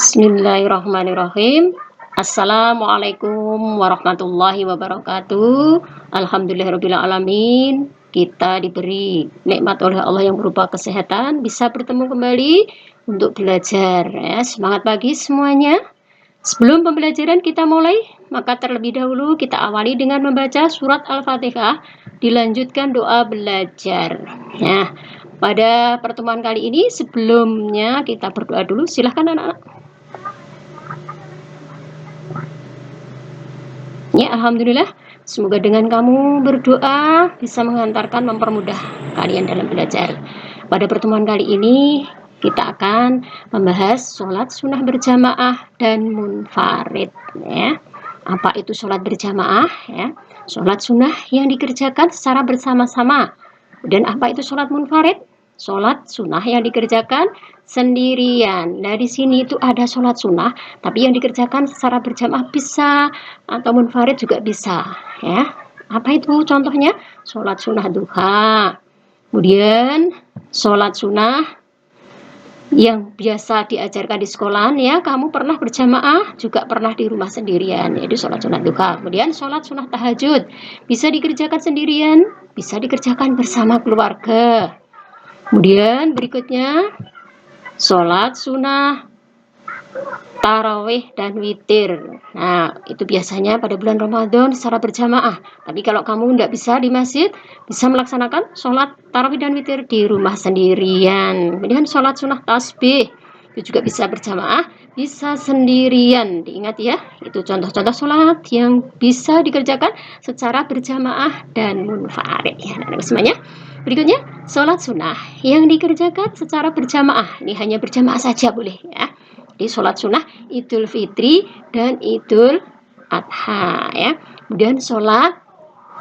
Bismillahirrahmanirrahim. Assalamualaikum warahmatullahi wabarakatuh. Alhamdulillahirrabbilalamin. Kita diberi nikmat oleh Allah yang berupa kesehatan, bisa bertemu kembali untuk belajar ya. Semangat pagi semuanya. Sebelum pembelajaran kita mulai, maka terlebih dahulu kita awali dengan membaca surat Al-Fatihah, dilanjutkan doa belajar. Nah, pada pertemuan kali ini sebelumnya kita berdoa dulu. Silahkan anak-anak. Ya, alhamdulillah. Semoga dengan kamu berdoa bisa mengantarkan, mempermudah kalian dalam belajar. Pada pertemuan kali ini kita akan membahas sholat sunnah berjamaah dan munfarid. Ya. Apa itu sholat berjamaah? Ya. Sholat sunnah yang dikerjakan secara bersama-sama. Dan apa itu sholat munfarid? Sholat sunnah yang dikerjakan sendirian. Nah, di sini itu ada sholat sunnah, tapi yang dikerjakan secara berjamaah bisa, atau munfarid juga bisa. Ya, apa itu contohnya? Sholat sunnah duha. Kemudian sholat sunnah yang biasa diajarkan di sekolahan ya, kamu pernah berjamaah, juga pernah di rumah sendirian, yaitu sholat sunnah duha. Kemudian sholat sunnah tahajud, bisa dikerjakan sendirian, bisa dikerjakan bersama keluarga. Kemudian berikutnya sholat sunnah tarawih dan witir. Nah, itu biasanya pada bulan Ramadan secara berjamaah. Tapi kalau kamu tidak bisa di masjid, bisa melaksanakan sholat tarawih dan witir di rumah sendirian. Kemudian sholat sunnah tasbih, itu juga bisa berjamaah, bisa sendirian. Diingat ya, itu contoh-contoh sholat yang bisa dikerjakan secara berjamaah dan munfarid. Ya, nah, semuanya. Berikutnya, sholat sunnah yang dikerjakan secara berjamaah. Ini hanya berjamaah saja boleh ya. Di sholat sunnah Idul Fitri dan Idul Adha ya. Kemudian sholat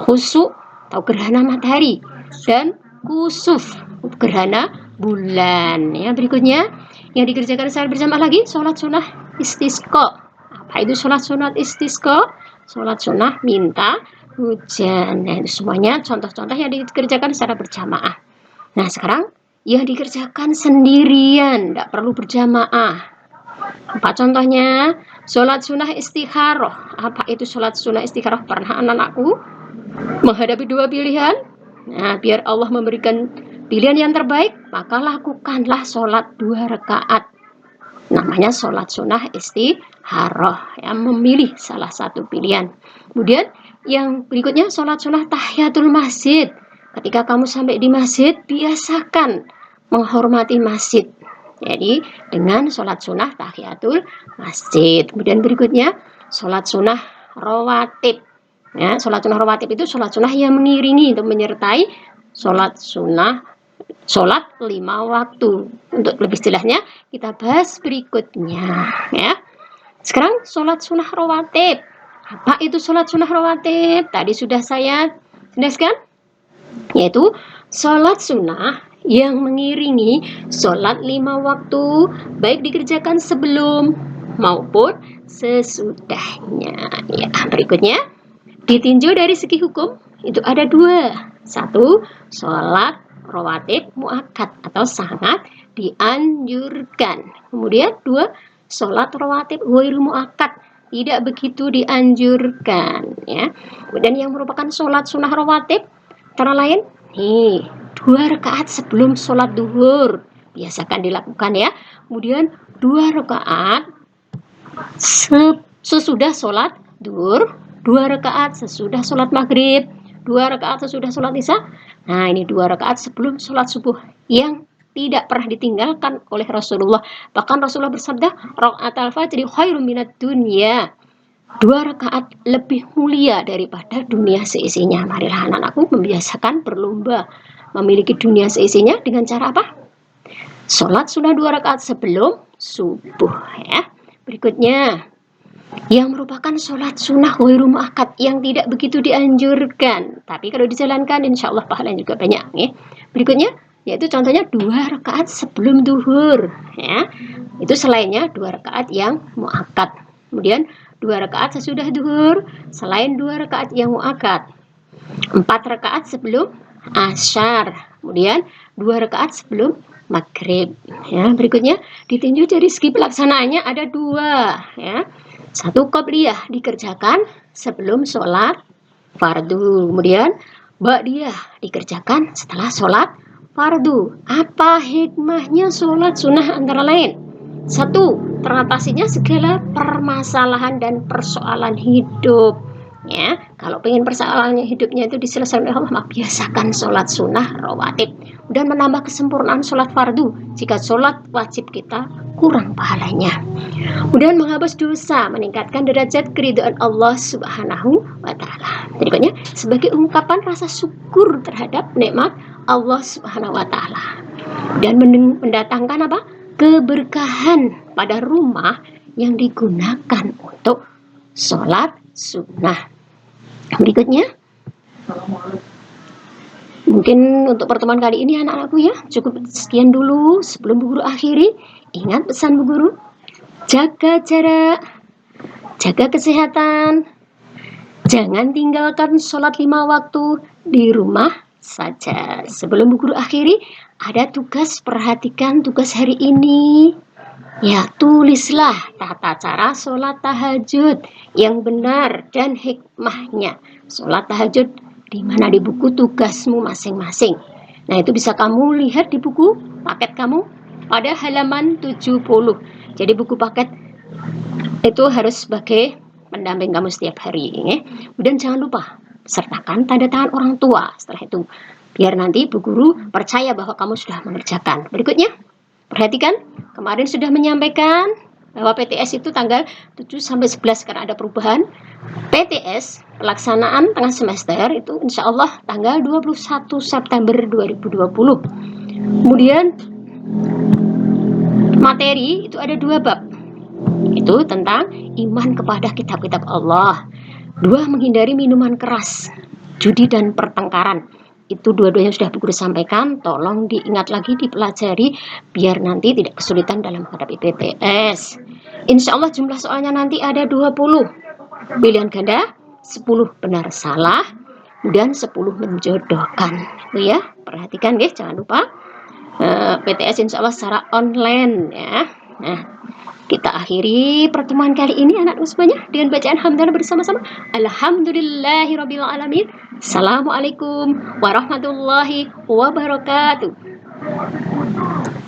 khusuk atau gerhana matahari dan kusuf gerhana bulan ya. Berikutnya yang dikerjakan secara berjamaah lagi sholat sunnah istisqa. Apa itu sholat sunnah istisqa? Sholat sunnah minta hujan. Nah, itu semuanya contoh-contoh yang dikerjakan secara berjamaah. Nah, sekarang yang dikerjakan sendirian, tidak perlu berjamaah. Apa contohnya? Sholat sunnah istikharah. Apa itu sholat sunnah istikharah? Pernah anak-anakku menghadapi dua pilihan? Nah, biar Allah memberikan pilihan yang terbaik, maka lakukanlah sholat 2 rakaat. Namanya sholat sunnah istikharah. Ya, memilih salah satu pilihan. Kemudian yang berikutnya sholat sunnah tahiyatul masjid. Ketika kamu sampai di masjid, biasakan menghormati masjid. Jadi dengan sholat sunnah tahiyatul masjid. Kemudian berikutnya sholat sunnah rawatib. Ya, sholat sunnah rawatib itu sholat sunnah yang mengiringi untuk menyertai sholat sunnah, sholat 5 waktu. Untuk lebih jelasnya kita bahas berikutnya. Ya. Sekarang sholat sunnah rawatib. Apa itu sholat sunnah rawatib? Tadi sudah saya jelaskan, yaitu sholat sunnah yang mengiringi sholat 5 waktu, baik dikerjakan sebelum maupun sesudahnya. Ya, berikutnya ditinjau dari segi hukum itu ada 2. 1, sholat rawatib muakkad atau sangat dianjurkan. Kemudian 2, sholat rawatib ghairu muakkad, tidak begitu dianjurkan ya. Dan yang merupakan sholat sunnah rawatib antara lain nih 2 rakaat sebelum sholat duhur, biasakan dilakukan ya. Kemudian 2 rakaat sesudah sholat duhur, 2 rakaat sesudah sholat maghrib, 2 rakaat sesudah sholat isya. Nah, ini 2 rakaat sebelum sholat subuh yang tidak pernah ditinggalkan oleh Rasulullah. Bahkan Rasulullah bersabda, rakaatul fajri khairum minad dunya. 2 rakaat lebih mulia daripada dunia seisinya. Marilah anak-anakku membiasakan berlomba memiliki dunia seisinya dengan cara apa? Sholat sunnah 2 rakaat sebelum subuh ya. Berikutnya yang merupakan sholat sunnah ghairu muakkad yang tidak begitu dianjurkan, tapi kalau dijalankan insya Allah pahalanya juga banyak ya. Berikutnya yaitu contohnya 2 rakaat sebelum duhur ya. Itu selainnya 2 rakaat yang muakkad. Kemudian 2 rakaat sesudah duhur selain 2 rakaat yang muakkad. 4 rakaat sebelum asyar. Kemudian 2 rakaat sebelum maghrib. Ya, berikutnya ditinjau dari segi pelaksanaannya ada dua. Ya, satu qobliyah dikerjakan sebelum sholat fardu, kemudian ba'diyah dikerjakan setelah sholat fardu. Apa hikmahnya sholat sunnah antara lain? Satu, teratasinya segala permasalahan dan persoalan hidup. Ya, kalau pengen persoalannya hidupnya itu diselesaikan oleh Allah, maka biasakan sholat sunnah rawatib dan menambah kesempurnaan sholat fardu jika sholat wajib kita kurang pahalanya. Kemudian menghapus dosa, meningkatkan derajat keridhaan Allah Subhanahu wa taala. Berikutnya, sebagai ungkapan rasa syukur terhadap nikmat Allah Subhanahu wa taala. Dan mendatangkan apa? Keberkahan pada rumah yang digunakan untuk sholat sunnah. Berikutnya, mungkin untuk pertemuan kali ini anak-anakku ya, cukup sekian dulu. Sebelum Bu Guru akhiri, ingat pesan Bu Guru, jaga jarak, jaga kesehatan, jangan tinggalkan sholat 5 waktu di rumah saja. Sebelum Bu Guru akhiri, ada tugas, perhatikan tugas hari ini. Ya, tulislah tata cara sholat tahajud yang benar dan hikmahnya. Sholat tahajud di mana di buku tugasmu masing-masing. Nah, itu bisa kamu lihat di buku paket kamu pada halaman 70. Jadi buku paket itu harus sebagai pendamping kamu setiap hari. Ya. Kemudian jangan lupa sertakan tanda tangan orang tua setelah itu. Biar nanti Bu Guru percaya bahwa kamu sudah mengerjakan. Berikutnya, perhatikan, kemarin sudah menyampaikan bahwa PTS itu tanggal 7 sampai 11 karena ada perubahan. PTS pelaksanaan tengah semester itu insya Allah tanggal 21 September 2020. Kemudian materi itu ada 2 bab. Itu tentang iman kepada kitab-kitab Allah. 2, menghindari minuman keras, judi dan pertengkaran. Itu dua-duanya sudah Bu Guru sampaikan, tolong diingat lagi, dipelajari biar nanti tidak kesulitan dalam menghadapi PTS. Insya Allah jumlah soalnya nanti ada 20 pilihan ganda, 10 benar salah dan 10 menjodohkan. Itu ya, perhatikan guys, jangan lupa PTS insya Allah secara online ya. Nah, kita akhiri pertemuan kali ini anak-anak semuanya dengan bacaan hamdalah bersama-sama. Alhamdulillahirabbil alamin. Assalamualaikum warahmatullahi wabarakatuh.